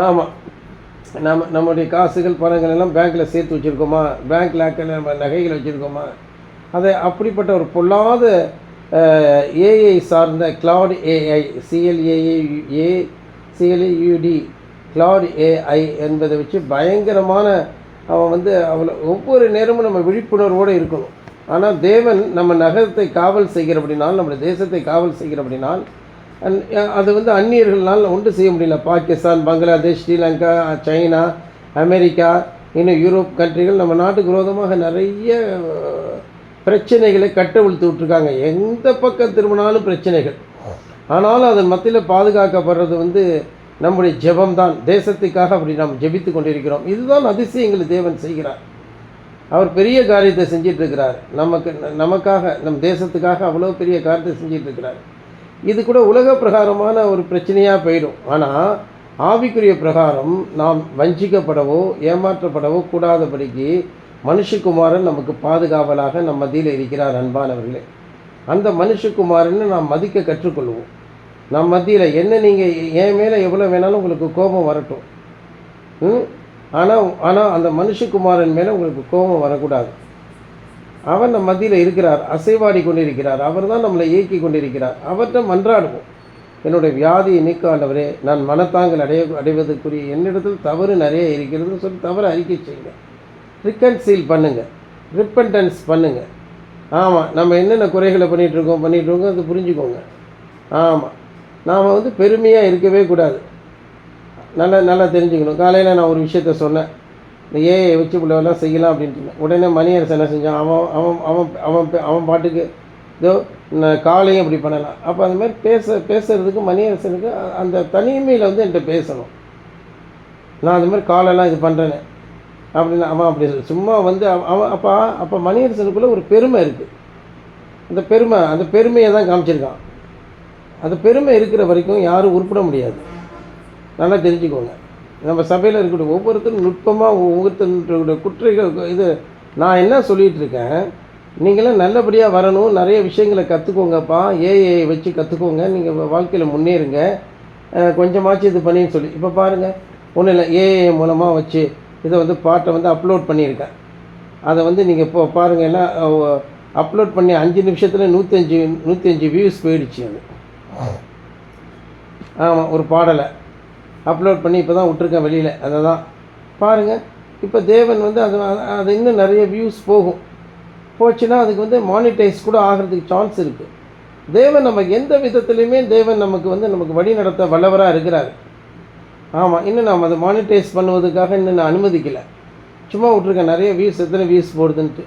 ஆமாம், நம்முடைய காசுகள் பணங்கள் எல்லாம் பேங்க்கில் சேர்த்து வச்சுருக்கோமா, பேங்க் லாக்கில் நம்ம நகைகள் வச்சுருக்கோமா, அதை அப்படிப்பட்ட ஒரு பொல்லாத ஏஐ சார்ந்த Claude AI CLAUD Claude AI என்பதை வச்சு பயங்கரமான அவன் வந்து அவளை ஒவ்வொரு நேரமும் நம்ம விழிப்புணர்வோடு இருக்கணும். ஆனால் தேவன் நம்ம நகரத்தை காவல் செய்கிறபடினால், நம்முடைய தேசத்தை காவல் செய்கிறபடினால் அது வந்து அந்நியர்களால் ஒன்று செய்ய முடியல. பாகிஸ்தான், பங்களாதேஷ், ஸ்ரீலங்கா, சைனா, அமெரிக்கா, இன்னும் யூரோப் கண்ட்ரிகள் நம்ம நாட்டுக்கு விரோதமாக நிறைய பிரச்சனைகளை கட்டவிழ்த்து விட்டுருக்காங்க. எந்த பக்கம் திரும்பினாலும் பிரச்சனைகள். ஆனாலும் அதன் மத்தியில் பாதுகாக்கப்படுறது வந்து நம்முடைய ஜெபம்தான். தேசத்துக்காக அப்படி நாம் ஜெபித்து கொண்டிருக்கிறோம். இதுதான் அதிசயங்களை தேவன் செய்கிறார். அவர் பெரிய காரியத்தை செஞ்சிட்ருக்கிறார். நமக்காக, நம் தேசத்துக்காக அவ்வளோ பெரிய காரியத்தை செஞ்சிட்ருக்கிறார். இது கூட உலக பிரகாரமான ஒரு பிரச்சனையாக போயிடும். ஆனால் ஆவிக்குரிய பிரகாரம் நாம் வஞ்சிக்கப்படவோ ஏமாற்றப்படவோ கூடாதபடிக்கு மனுஷகுமாரன் நமக்கு பாதுகாவலாக நம் மத்தியில் இருக்கிறார். அன்பானவர்களே, அந்த மனுஷகுமாரனை நாம் மதிக்க கற்றுக்கொள்வோம். நம் மத்தியில் என்ன நீங்கள் என் மேலே எவ்வளோ வேணாலும் உங்களுக்கு கோபம் வரட்டும். ஆனால் அந்த மனுஷகுமாரன் மேலே உங்களுக்கு கோபம் வரக்கூடாது. அவர் நம் மத்தியில் இருக்கிறார், அசைவாடி கொண்டிருக்கிறார். அவர் தான் நம்மளை இயக்கி கொண்டிருக்கிறார். அவர்கிட்ட மன்றாடுவோம். என்னுடைய வியாதியை நீக்க ஆண்டவரே, நான் மனத்தாங்கள் அடைவதற்குரிய என்னிடத்தில் தவறு நிறைய இருக்கிறதுன்னு சொல்லி தவறு அறிக்கை செய்யுங்க. ரிகன்சீல் பண்ணுங்கள், ரிப்பன்டன்ஸ் பண்ணுங்கள். ஆமாம், நம்ம என்னென்ன குறைகளை பண்ணிகிட்ருக்கோம் அது புரிஞ்சுக்கோங்க. ஆமாம், நாம் வந்து பெருமையாக இருக்கவே கூடாது. நல்லா தெரிஞ்சுக்கணும். காலையில் நான் ஒரு விஷயத்த சொன்னேன், இந்த ஏஐ வச்சு பிள்ளைவெல்லாம் செய்யலாம் அப்படின்ட்டு. உடனே மணியரசு என்ன செஞ்சான், அவன் பாட்டுக்கு இதோ காலையும் அப்படி பண்ணலாம். அப்போ அந்த மாதிரி பேசுகிறதுக்கு மணியரசனுக்கு அந்த தனிமையில் வந்து என்கிட்ட பேசணும். நான் அந்த மாதிரி காலெல்லாம் இது பண்ணுறேன்னு அப்படின்னு அவன் அப்படி சும்மா வந்து அவன் அப்போ மணியரசனுக்குள்ளே ஒரு பெருமை இருக்குது. அந்த பெருமையை தான் காமிச்சிருக்கான். அந்த பெருமை இருக்கிற வரைக்கும் யாரும் உருப்பிட முடியாது. நல்லா தெரிஞ்சுக்கோங்க. நம்ம சபையில் இருக்கக்கூடிய ஒவ்வொருத்தரும் நுட்பமாக ஒவ்வொருத்தருடைய குற்றைகள் இது நான் என்ன சொல்லிகிட்டு இருக்கேன், நீங்களாம் நல்லபடியாக வரணும், நிறைய விஷயங்களை கற்றுக்கோங்கப்பா, ஏஐ வச்சு கற்றுக்கோங்க, நீங்கள் வாழ்க்கையில் முன்னேறுங்க, கொஞ்சமாச்சும் இது பண்ணின்னு சொல்லி. இப்போ பாருங்கள், ஒன்றும் இல்லை, ஏஐ மூலமாக வச்சு இதை வந்து பாட்டை வந்து அப்லோட் பண்ணியிருக்கேன். அதை வந்து நீங்கள் இப்போ பாருங்கள், ஏன்னா அப்லோட் பண்ணி 5 நிமிஷத்தில் 105 வியூஸ் போயிடுச்சு. அது ஆமாம், ஒரு பாடலை அப்லோட் பண்ணி இப்போ தான் விட்ருக்கேன் வெளியில். அதை தான் பாருங்கள். இப்போ தேவன் வந்து அது இன்னும் நிறைய வியூஸ் போச்சுன்னா அதுக்கு வந்து மானிட்டைஸ் கூட ஆகிறதுக்கு சான்ஸ் இருக்குது. தேவன் நமக்கு எந்த விதத்துலையுமே தேவன் நமக்கு வழி நடத்த வல்லவராக இருக்கிறார். ஆமாம், இன்னும் நாம் அதை மானிட்டைஸ் பண்ணுவதுக்காக இன்னும் நான் அனுமதிக்கலை. சும்மா விட்ருக்கேன். நிறைய வியூஸ், எத்தனை வியூஸ் போடுதுன்ட்டு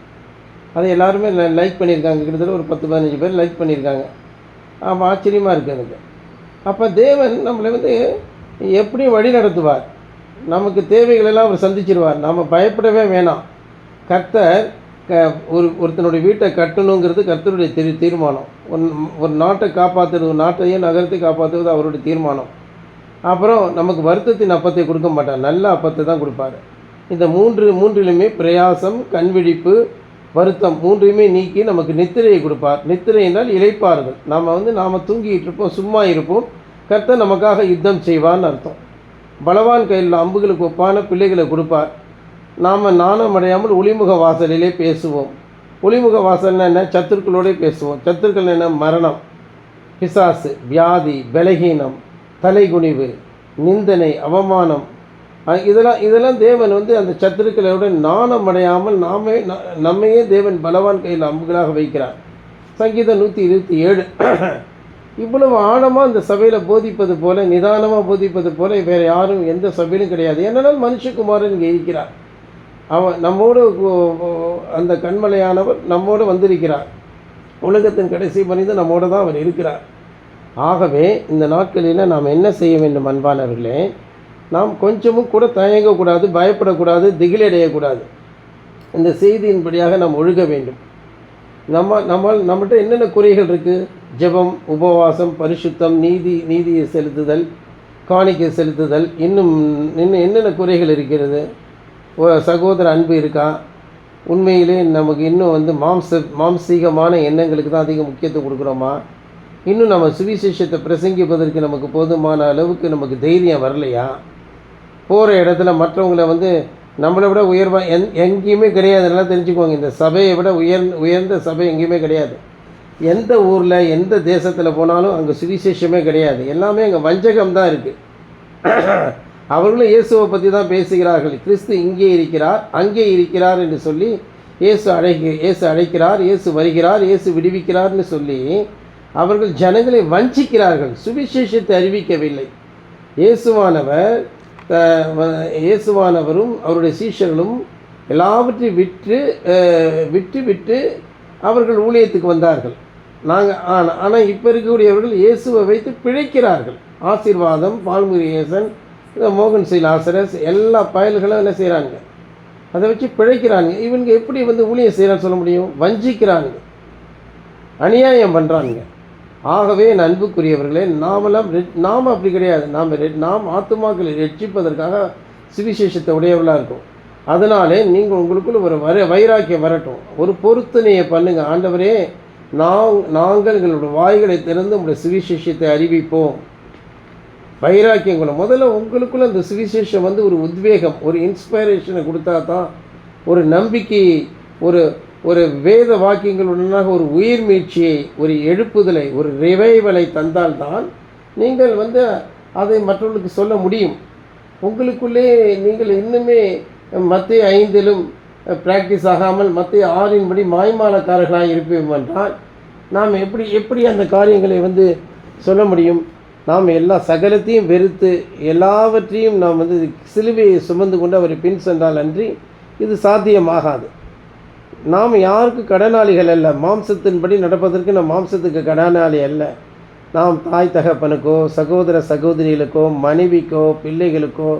அதை எல்லாருமே லைக் பண்ணியிருக்காங்க. கிட்டத்தட்ட ஒரு 10-15 பேர் லைக் பண்ணியிருக்காங்க. ஆமாம், ஆச்சரியமாக இருக்குது எனக்கு. அப்போ தேவன் நம்மளை வந்து எப்படி வழி நடத்துவார், நமக்கு தேவைகளெல்லாம் அவர் சந்திச்சிருவார். நாம் பயப்படவே வேணாம். கர்த்தர் ஒருத்தனுடைய வீட்டை கட்டணுங்கிறது கர்த்தருடைய தீர்மானம். ஒரு நாட்டை காப்பாற்றுறது, நாட்டையும் நகரத்தை காப்பாற்றுவது அவருடைய தீர்மானம். அப்புறம் நமக்கு வருத்தத்தின் அப்பத்தை கொடுக்க மாட்டார், நல்ல அப்பத்தை தான் கொடுப்பார். இந்த மூன்றிலுமே பிரயாசம், கண்விழிப்பு, வருத்தம் மூன்றையுமே நீக்கி நமக்கு நித்திரையை கொடுப்பார். நித்திரை என்றால் இளைப்பாறுதல். நாம் தூங்கிட்டு இருப்போம், சும்மா இருப்போம், கர்த்தர் நமக்காக யுத்தம் செய்வான்னு அர்த்தம். பலவான் கையில் அம்புகளுக்கு ஒப்பான பிள்ளைகளை கொடுப்பார். நாம் நாணம் அடையாமல் ஒளிமுக வாசலிலே பேசுவோம். ஒளிமுக வாசல்னா என்ன? சத்துருக்களோடே பேசுவோம். சத்துருக்கள் என்ன? மரணம், பிசாசு, வியாதி, பலகீனம், தலைகுனிவு, நிந்தனை, அவமானம், இதெல்லாம் தேவன் வந்து அந்த சத்துருக்களோட நாணம் அடையாமல் நம்மையே தேவன் பலவான் கையில் அம்புகளாக வைக்கிறார். சங்கீதம் 127. இவ்வளவு ஆழமாக இந்த சபையில் போதிப்பது போல, நிதானமாக போதிப்பது போல வேறு யாரும் எந்த சபையிலும் கிடையாது. ஏனென்றால் மனுஷகுமாரன் இங்கே இருக்கிறார். அவன் நம்மோடு, அந்த கண்மலையானவர் நம்மோடு வந்திருக்கிறார். உலகத்தின் கடைசி மனிதன் நம்மோடு தான் அவர் இருக்கிறார். ஆகவே இந்த நாட்களில் நாம் என்ன செய்ய வேண்டும் அன்பானவர்களே? நாம் கொஞ்சமும் கூட தயங்கக்கூடாது, பயப்படக்கூடாது, இந்த செய்தியின்படியாக நாம் ஒழுக வேண்டும். நம்மகிட்ட என்னென்ன குறைகள் இருக்குது? ஜெபம், உபவாசம், பரிசுத்தம், நீதியை செலுத்துதல், காணிக்கை செலுத்துதல், இன்னும் என்னென்ன குறைகள் இருக்கிறது? சகோதர அன்பு இருக்கா? உண்மையிலே நமக்கு இன்னும் வந்து மாம்சீகமான எண்ணங்களுக்கு தான் அதிக முக்கியத்துவம் கொடுக்குறோமா? இன்னும் நம்ம சுவிசேஷத்தை பிரசங்கிப்பதற்கு நமக்கு போதுமான அளவுக்கு நமக்கு தைரியம் வரலையா? போகிற இடத்துல மற்றவங்களை வந்து நம்மளை விட உயர்வாக எங்கேயுமே கிடையாது. நல்லா தெரிஞ்சுக்கோங்க, இந்த சபையை விட உயர்ந்த சபை எங்கேயுமே கிடையாது. எந்த ஊரில், எந்த தேசத்தில் போனாலும் அங்கே சுவிசேஷமே கிடையாது. எல்லாமே அங்கே வஞ்சகம் தான் இருக்குது. அவர்களும் இயேசுவை பற்றி தான் பேசுகிறார்கள். கிறிஸ்து இங்கே இருக்கிறார், அங்கே இருக்கிறார் என்று சொல்லி இயேசு அழைக்கிறார், இயேசு வருகிறார், இயேசு விடுவிக்கிறார்னு சொல்லி அவர்கள் ஜனங்களை வஞ்சிக்கிறார்கள். சுவிசேஷத்தை அறிவிக்கவில்லை. இயேசுவானவரும் அவருடைய சீஷர்களும் எல்லாவற்றையும் விட்டு அவர்கள் ஊழியத்துக்கு வந்தார்கள். ஆனால் இப்போ இருக்கக்கூடியவர்கள் இயேசுவை வைத்து பிழைக்கிறார்கள். ஆசீர்வாதம், பால்முருகேசன், மோகன் லாசரஸ் எல்லா பயல்களும் என்ன செய்கிறாங்க? அதை வச்சு பிழைக்கிறாங்க. இவங்க எப்படி வந்து ஊழியம் செய்கிறான்னு சொல்ல முடியும்? வஞ்சிக்கிறாங்க, அநியாயம் பண்ணுறாங்க. ஆகவே அன்புக்குரியவர்களே, நாம் அப்படி கிடையாது. நாம் ஆத்துமாக்களை ரட்சிப்பதற்காக சுவிசேஷத்தை உடையவர்களாக இருக்கும். அதனாலே நீங்கள் உங்களுக்குள்ள ஒரு வைராக்கியம் வரட்டும், ஒரு பொருத்தனையை பண்ணுங்கள். ஆண்டவரே, நாங்கள் எங்களுடைய வாய்களை திறந்து உங்களுடைய சுவிசேஷத்தை அறிவிப்போம். வைராக்கியம் கொள்ள முதல்ல உங்களுக்குள்ள இந்த சுவிசேஷம் வந்து ஒரு உத்வேகம், ஒரு இன்ஸ்பைரேஷனை கொடுத்தா தான், ஒரு நம்பிக்கை, ஒரு ஒரு வேத வாக்கியங்களுடனாக ஒரு உயிர் மீட்சியை, ஒரு எழுப்புதலை, ஒரு ரிவைவலை தந்தால்தான் நீங்கள் வந்து அதை மற்றவர்களுக்கு சொல்ல முடியும். உங்களுக்குள்ளே நீங்கள் இன்னுமே மத்திய 5லும் ப்ராக்டிஸ் ஆகாமல் மத்திய 6 படி மாய்மாலக்காரர்களாக இருப்போம் என்றால் நாம் எப்படி அந்த காரியங்களை வந்து சொல்ல முடியும்? நாம் எல்லா சகலத்தையும் வெறுத்து எல்லாவற்றையும் நாம் வந்து சிலுவையை சுமந்து கொண்டு அவரை பின் சென்றால் அன்றி இது சாத்தியமாகாது. நாம் யாருக்கு கடனாளிகள் அல்ல. மாம்சத்தின்படி நடப்பதற்கு நாம் மாம்சத்துக்கு கடனாளி அல்ல. நாம் தாய் தகப்பனுக்கோ சகோதர சகோதரிகளுக்கோ மனைவிக்கோ பிள்ளைகளுக்கோ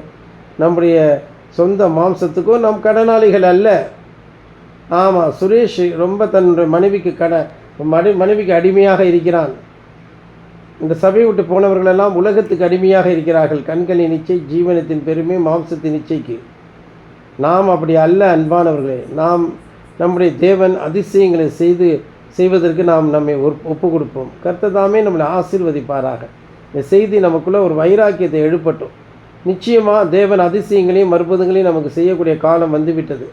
நம்முடைய சொந்த மாம்சத்துக்கோ நாம் கடனாளிகள் அல்ல. ஆமாம், சுரேஷ் ரொம்ப தன்னுடைய மனைவிக்கு அடிமையாக இருக்கிறான். இந்த சபை விட்டு போனவர்களெல்லாம் உலகத்துக்கு அடிமையாக இருக்கிறார்கள். கண்களின் இச்சை, ஜீவனத்தின் பெருமை, மாம்சத்தின் இச்சைக்கு. நாம் அப்படி அல்ல அன்பானவர்களே. நாம் நம்முடைய தேவன் அதிசயங்களை செய்வதற்கு நாம் நம்மை ஒப்பு கொடுப்போம். கர்த்தர் தாமே நம்மளை ஆசீர்வதிப்பாராக. இந்த செய்தி நமக்குள்ளே ஒரு வைராக்கியத்தை எழுப்பட்டும். நிச்சயமாக தேவன் அதிசயங்களையும் அற்புதங்களையும் நமக்கு செய்யக்கூடிய காலம் வந்துவிட்டது.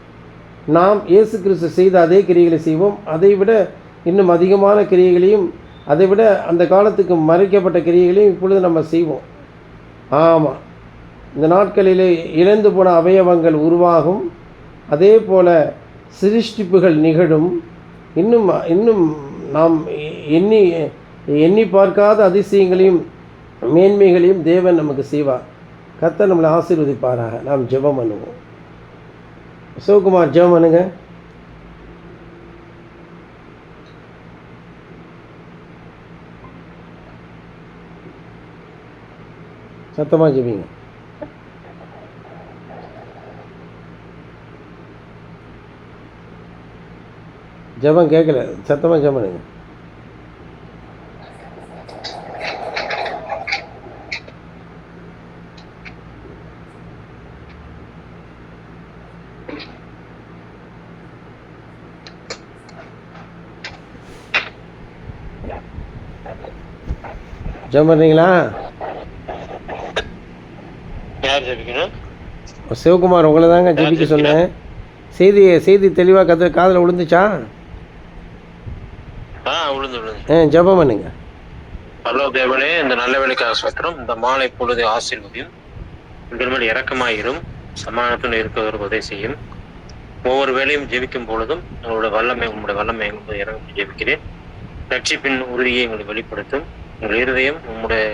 நாம் இயேசு கிறிஸ்து செய்த அதே கிரியைகளை செய்வோம். அதைவிட இன்னும் அதிகமான கிரியைகளையும், அதைவிட அந்த காலத்துக்கு மறைக்கப்பட்ட கிரியைகளையும் இப்பொழுது நம்ம செய்வோம். ஆமாம், இந்த நாட்களிலே இழந்து போன அவயவங்கள் உருவாகும். அதே போல் சிருஷ்டிப்புகள் நிகழும். இன்னும் நாம் எண்ணி பார்க்காத அதிசயங்களையும் மேன்மைகளையும் தேவன் நமக்கு செய்வார். கர்த்தர் நம்மளை ஆசீர்வதிப்பாராக. நாம் ஜெபம் பண்ணுவோம். சிவகுமார் ஜெபம் பண்ணுங்க. சத்தமாக ஜெபிங்க. ஜெபம் கேட்கல, சத்தமாக ஜெபம் பண்ணுங்க. ஜெபம் பண்ணுறீங்களா? யார் ஜெபிக்கணும்? சிவகுமார் உங்களை தாங்க ஜெபிக்க சொன்னேன். செய்தி தெளிவாக காதில் விழுந்துச்சா? ஜெபம் பண்ணுங்க. ஹலோ தேவனே, இந்த நல்ல வேலைக்காக ஸ்தோத்திரம். இந்த மாலை பொழுது ஆசீர்வதியும், உங்கள் மேல் இரக்கமாயிரும், சமாதானத்துடன் இருக்க உதவி செய்யும். ஒவ்வொரு வேலையும் ஜெபிக்கும் பொழுதும் உங்களுடைய வல்லமை எங்களுக்கு இறங்கி ஜெபிக்கிறேன். ரட்சிப்பின் உறுதியை எங்களுக்கு வெளிப்படுத்தும். உங்கள் இருதயம் உங்களுடைய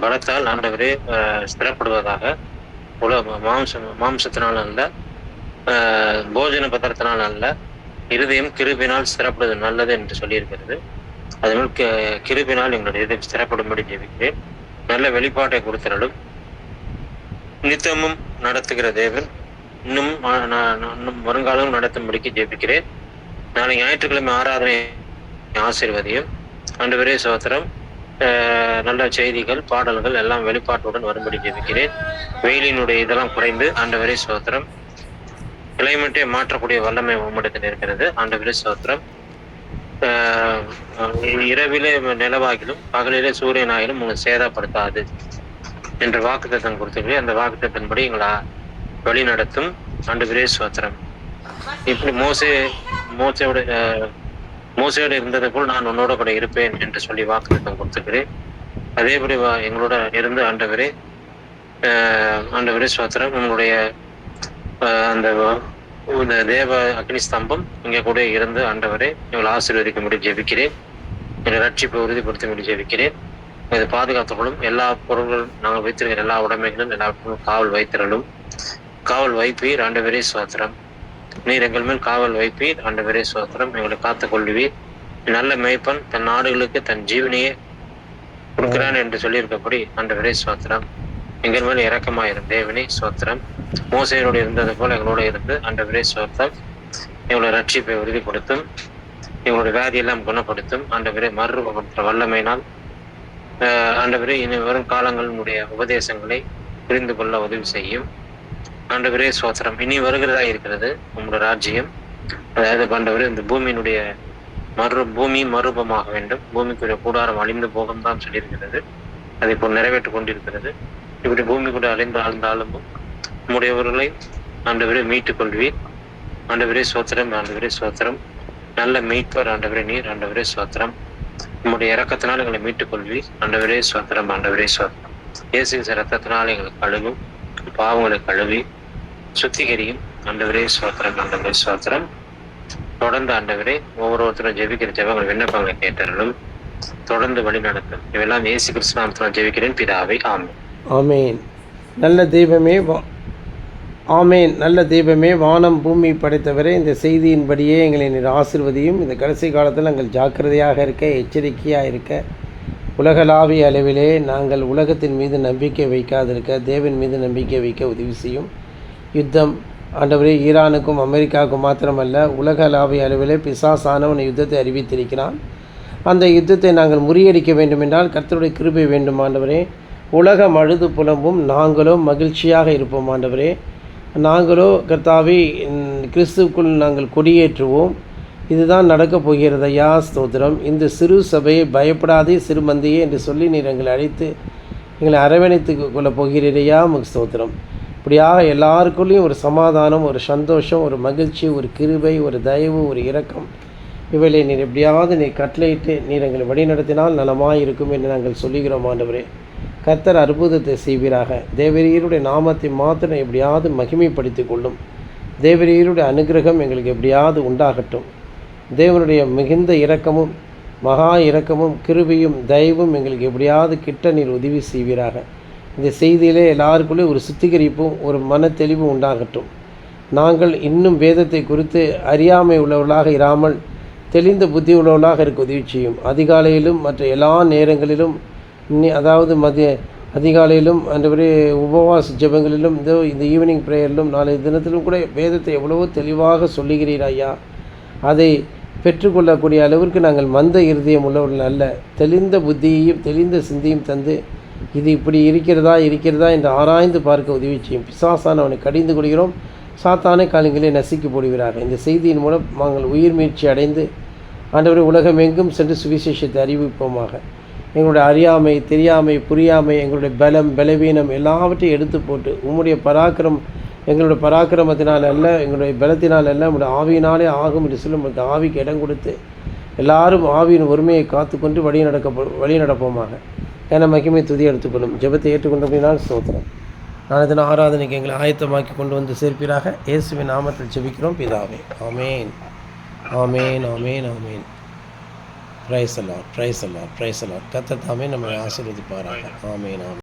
பலத்தால் ஆண்டவரே ஸ்திரப்படுவதாக. மாம்சத்தினால் அல்ல, போஜன பத்திரத்தினால் அல்ல, இருதயம் கிருபினால் ஸ்திரப்படுவது நல்லது என்று சொல்லியிருக்கிறது. அதனால் கிருபினால் எங்களுடைய இதயம் ஸ்திரப்படும்படி ஜெபிக்கிறேன். நல்ல வெளிப்பாட்டை கொடுத்தரலும். நித்தமும் நடத்துகிற தேவன் இன்னும் வருங்காலம் நடத்தும்படிக்கு ஜெபிக்கிறேன். நாளை ஞாயிற்றுக்கிழமை ஆராதனை ஆசீர்வதியும். ஆண்டவரே ஸ்தோத்திரம். நல்ல செய்திகள், பாடல்கள் எல்லாம் வெளிப்பாட்டுடன் வரும்படி ஜெபிக்கிறேன். வெயிலினுடைய இதெல்லாம் குறைந்து ஆண்டவரே ஸ்தோத்திரம். கிளைமேட்டை மாற்றக்கூடிய வல்லமை உம்மிடத்தில் இருக்கிறது. ஆண்டவரே ஸ்தோத்திரம். இரவிலே நிலவாகிலும் பகலிலே சூரியனாகிலும் உங்களை சேதப்படுத்தாது என்ற வாக்குத்தத்தம் கொடுத்துருக்கேன். அந்த வாக்குத்தத்தின்படி எங்களை வழி நடத்தும். ஆண்டவரே ஸ்தோத்திரம். இப்படி மோசையோடு இருந்ததை போல் நான் உன்னோட கூட இருப்பேன் என்று சொல்லி வாக்குத்தத்தம் கொடுத்துருக்கிறேன். அதேபடி எங்களோட இருந்து ஆண்டவரே ஸ்தோத்திரம். உங்களுடைய அந்த தேவ அக்னி ஸ்தம்பம் இங்கே கூட இருந்து ஆண்டவரே எங்களை ஆசீர்வதிக்கும்படி ஜெபிக்கிறேன். எங்களை ரட்சிப்பை உறுதிப்படுத்தும்படி ஜெபிக்கிறேன். இதை பாதுகாத்துக்கொள்ளும். எல்லா பொருள்களும் நாங்கள் வைத்திருக்கிற எல்லா உடைமைகளும் எல்லாவற்றும் காவல் வைத்திரலும். காவல் வைப்பீர் ஆண்டவரே ஸ்தோத்திரம். நீர் எங்கள் மேல் காவல் வைப்பீர் ஆண்டவரே ஸ்தோத்திரம். எங்களை காத்து கொள்ளுவீர். நல்ல மேய்ப்பன் தன் நாடுகளுக்கு தன் ஜீவனையே கொடுக்கிறான் என்று சொல்லியிருக்கப்படி ஆண்டவரே ஸ்தோத்திரம். எங்கள் மேல் இரக்கமாயிரும் தேவனே ஸ்தோத்திரம். மோசையோடு இருந்தது போல எங்களோட இருந்து ஆண்டவரே ஸ்தோத்திரம். எங்களுடைய ரட்சிப்பை உறுதிப்படுத்தும். எங்களுடைய வியாதியெல்லாம் குணப்படுத்தும். ஆண்டவரே மறுரூபப்படுத்துகிற வல்லமையினால் ஆண்டவரே இனி வரும் காலங்களினுடைய உபதேசங்களை புரிந்து கொள்ள உதவி செய்யும். ஆண்டவரே ஸ்தோத்திரம். இனி வருகிறதா இருக்கிறது உங்களுடைய ராஜ்யம். அதாவது ஆண்டவரே இந்த பூமியினுடைய பூமி மறுரூபமாக வேண்டும். பூமிக்குரிய கூடாரம் அழிந்து போகும் தான் சொல்லியிருக்கிறது. அதை இப்போ நிறைவேற்றிக் கொண்டிருக்கிறது. இப்படி பூமி கூட அழிந்து ஆழ்ந்தாலும் உம்முடையவர்களை ஆண்டவரே மீட்டுக் கொள்வீர். ஆண்டவரே சோத்திரம், ஆண்டவரே சோத்திரம். நல்ல மீட்பர் ஆண்டவரே நீர். ஆண்டவரே சோத்திரம். உம்முடைய இரக்கத்தினால் எங்களை மீட்டுக் கொள்வீர். ஆண்டவரே சோத்திரம், ஆண்டவரே சோத்திரம். இயேசு ரத்தத்தினால் எங்களை கழுவும், பாவங்களை கழுவி சுத்திகரியும். ஆண்டவரே சோத்திரம், ஆண்டவரே சோத்திரம். தொடர்ந்து ஆண்டவரே ஒவ்வொருத்தரும் ஜெபிக்கிற ஜெபங்கள் விண்ணப்பங்களை கேட்டவர்களும் தொடர்ந்து வழி நடத்தும். இவெல்லாம் இயேசு கிறிஸ்து நாமத்தில் ஜெபிக்கிறேன் பிதாவே, ஆமென். ஆமேன். நல்ல தெய்வமே ஆமேன். நல்ல தெய்வமே, வானம் பூமி படைத்தவரே, இந்த செய்தியின்படியே எங்களை நீர் ஆசீர்வதியும். இந்த கடைசி காலத்தில் நாங்கள் ஜாக்கிரதையாக இருக்க, எச்சரிக்கையாக இருக்க, உலகளாவிய அளவிலே நாங்கள் உலகத்தின் மீது நம்பிக்கை வைக்காதிருக்க, தேவன் மீது நம்பிக்கை வைக்க உதவி செய்யும். யுத்தம் ஆண்டவரே ஈரானுக்கும் அமெரிக்காவுக்கும் மாத்திரமல்ல, உலகளாவிய அளவிலே பிசாசானவன் யுத்தத்தை அறிவித்திருக்கிறான். அந்த யுத்தத்தை நாங்கள் முறியடிக்க வேண்டுமென்றால் கர்த்தருடைய கிருபை வேண்டும் ஆண்டவரே. உலகம் அழுது புலம்பும், நாங்களோ மகிழ்ச்சியாக இருப்போம் ஆண்டவரே. நாங்களோ கர்த்தாவே கிறிஸ்துவுக்குள் நாங்கள் கொடியேற்றுவோம். இதுதான் நடக்கப் போகிறது ஐயா, ஸ்தோத்திரம். இந்த சிறு சபையை பயப்படாதே சிறுமந்தையே என்று சொல்லி நீர் எங்களை அழைத்து எங்களை அரவணைத்து கொள்ளப் போகிறீரையா, உமக்கு ஸ்தோத்திரம். இப்படியாக எல்லாருக்குள்ளேயும் ஒரு சமாதானம், ஒரு சந்தோஷம், ஒரு மகிழ்ச்சி, ஒரு கிருபை, ஒரு தயவு, ஒரு இரக்கம், இவைகளை நீர் எப்படியாவது நீர் கட்டளையிட்டு நீர் எங்களை வழிநடத்தினால் நலமாக இருக்கும் என்று நாங்கள் சொல்லுகிறோம் ஆண்டவரே. கர்த்தர் அற்புதத்தை செய்வீராக. தேவரீருடைய நாமத்தை மாத்திரம் எப்படியாவது மகிமைப்படுத்தி கொள்ளும். தேவரீருடைய அனுகிரகம் எங்களுக்கு எப்படியாவது உண்டாகட்டும். தேவனுடைய மிகுந்த இரக்கமும் மகா இரக்கமும் கிருபையும் தயவும் எங்களுக்கு எப்படியாவது கிட்ட நீர் உதவி செய்வீராக. இந்த செய்தியிலே எல்லாருக்குள்ளே ஒரு சுத்திகரிப்பும் ஒரு மன தெளிவும் உண்டாகட்டும். நாங்கள் இன்னும் வேதத்தை குறித்து அறியாமை உள்ளவர்களாக இராமல் தெளிந்த புத்தி உள்ளவர்களாக இருக்க உதவி செய்யும். அதிகாலையிலும் மற்ற எல்லா நேரங்களிலும் அதாவது அதிகாலையிலும் ஆண்டவரே உபவாச ஜெபங்களிலும் இந்த ஈவினிங் ப்ரேயரிலும் நாளைய தினத்திலும் கூட வேதத்தை எவ்வளவோ தெளிவாக சொல்லுகிறீர் ஐயா. அதை பெற்றுக்கொள்ளக்கூடிய அளவிற்கு நாங்கள் மந்த இருதயம் உள்ளவர்கள் அல்ல, தெளிந்த புத்தியையும் தெளிந்த சிந்தையும் தந்து இது இப்படி இருக்கிறதா என்று ஆராய்ந்து பார்க்க உதவி செய்யும். பிசாசானவனை கடிந்து கொள்கிறோம். சாத்தானை காலங்களே நசுக்கி போடுகிறார். இந்த செய்தியின் மூலம் நாங்கள் உயிர் மீட்சி அடைந்து ஆண்டவரே உலகம் எங்கும் சென்று சுவிசேஷத்தை அறிவிப்போமாக. எங்களுடைய அறியாமை, தெரியாமை, புரியாமை, எங்களுடைய பலம், பலவீனம் எல்லாவற்றையும் எடுத்து போட்டு உம்முடைய பராக்கிரம் எங்களுடைய பராக்கிரமத்தினால் அல்ல, எங்களுடைய பலத்தினால் அல்ல, நம்முடைய ஆவியினாலே ஆகும் என்று சொல்லி உங்களுக்கு ஆவிக்கு இடம் கொடுத்து எல்லாரும் ஆவியின் ஒருமையை காத்துக்கொண்டு வழி நடப்போமாக. என மகிமை துதி எடுத்துக்கொள்ளும். ஜெபத்தை ஏற்றுக்கொண்டு அப்படினால் ஸ்தோத்திரம். நான் இதன் ஆராதனைக்கு எங்களை ஆயத்தமாக்கி கொண்டு வந்து சேர்ப்பீராக. இயேசுவின் நாமத்தில் ஜெபிக்கிறோம் பிதாவே, ஆமேன், ஆமேன், ஆமேன், ஆமேன். பிரைஸ் அல்லாஹ், பிரைஸ் அல்லாஹ், பிரைஸ் அல்லாஹ். கர்த்தர் தாமே நம்மை ஆசீர்வதிப்பாராக. ஆமேன், ஆமேன்.